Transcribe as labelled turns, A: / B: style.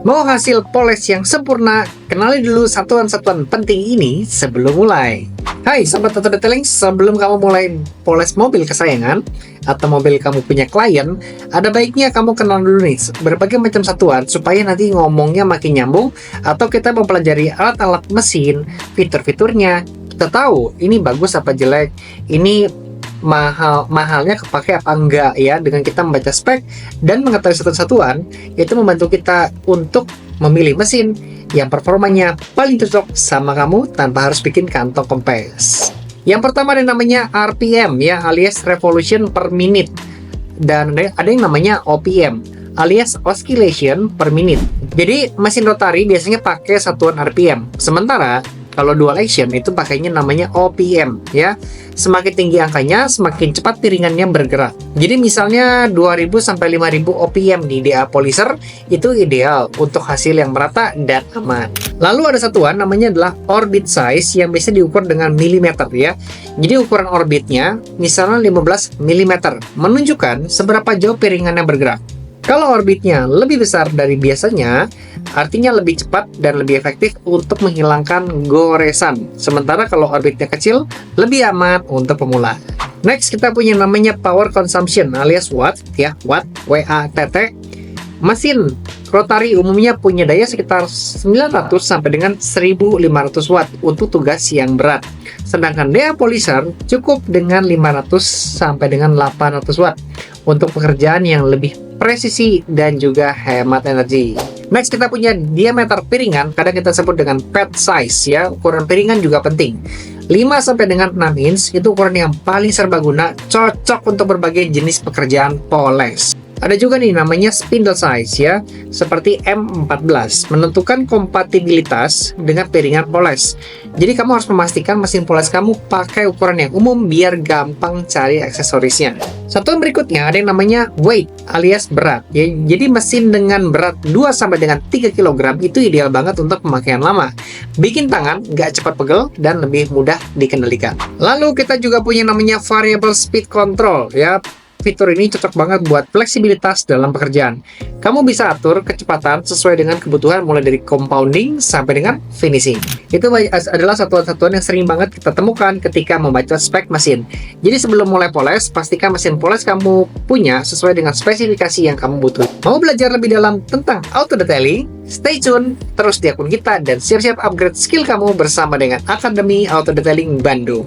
A: Mau hasil poles yang sempurna? Kenali dulu satuan-satuan penting ini sebelum mulai. Hai Sobat Auto Detailing, sebelum kamu mulai poles mobil kesayangan atau mobil kamu punya klien, ada baiknya kamu kenal dulu nih berbagai macam satuan supaya nanti ngomongnya makin nyambung, atau kita mempelajari alat-alat mesin, fitur-fiturnya, kita tahu ini bagus apa jelek, ini mahalnya kepake apa enggak ya. Dengan kita membaca spek dan mengetahui satuan-satuan, itu membantu kita untuk memilih mesin yang performanya paling cocok sama kamu tanpa harus bikin kantong kempes. Yang pertama ada namanya RPM ya, alias revolution per minute, dan ada yang namanya OPM alias oscillation per minute. Jadi mesin rotari biasanya pakai satuan RPM, sementara kalau dual action itu pakainya namanya OPM ya. Semakin tinggi angkanya, semakin cepat piringannya bergerak. Jadi misalnya 2000 sampai 5000 OPM di DA polisher itu ideal untuk hasil yang merata dan aman. Lalu ada satuan namanya adalah orbit size yang bisa diukur dengan milimeter ya. Jadi ukuran orbitnya misalnya 15 mm menunjukkan seberapa jauh piringannya bergerak. Kalau orbitnya lebih besar dari biasanya, artinya lebih cepat dan lebih efektif untuk menghilangkan goresan. Sementara kalau orbitnya kecil, lebih aman untuk pemula. Next, kita punya namanya power consumption alias watt ya, watt, W-A-T-T. Mesin rotari umumnya punya daya sekitar 900 sampai dengan 1500 watt untuk tugas yang berat. Sedangkan DA polisher cukup dengan 500 sampai dengan 800 watt untuk pekerjaan yang lebih presisi dan juga hemat energi. Next, kita punya diameter piringan, kadang kita sebut dengan pad size ya. Ukuran piringan juga penting. 5 sampai dengan 6 inch itu ukuran yang paling serbaguna, cocok untuk berbagai jenis pekerjaan poles. Ada juga nih namanya spindle size ya, seperti M14, menentukan kompatibilitas dengan piringan poles. Jadi kamu harus memastikan mesin poles kamu pakai ukuran yang umum biar gampang cari aksesorisnya. Satuan berikutnya ada yang namanya weight alias berat ya. Jadi mesin dengan berat 2 sampai dengan 3 kg itu ideal banget untuk pemakaian lama. Bikin tangan nggak cepat pegel dan lebih mudah dikendalikan. Lalu kita juga punya namanya variable speed control ya. Fitur ini cocok banget buat fleksibilitas dalam pekerjaan. Kamu bisa atur kecepatan sesuai dengan kebutuhan mulai dari compounding sampai dengan finishing. Itu adalah satuan-satuan yang sering banget kita temukan ketika membaca spek mesin. Jadi sebelum mulai poles, pastikan mesin poles kamu punya sesuai dengan spesifikasi yang kamu butuh. Mau belajar lebih dalam tentang auto detailing? Stay tune terus di akun kita dan siap-siap upgrade skill kamu bersama dengan Akademi Auto Detailing Bandung.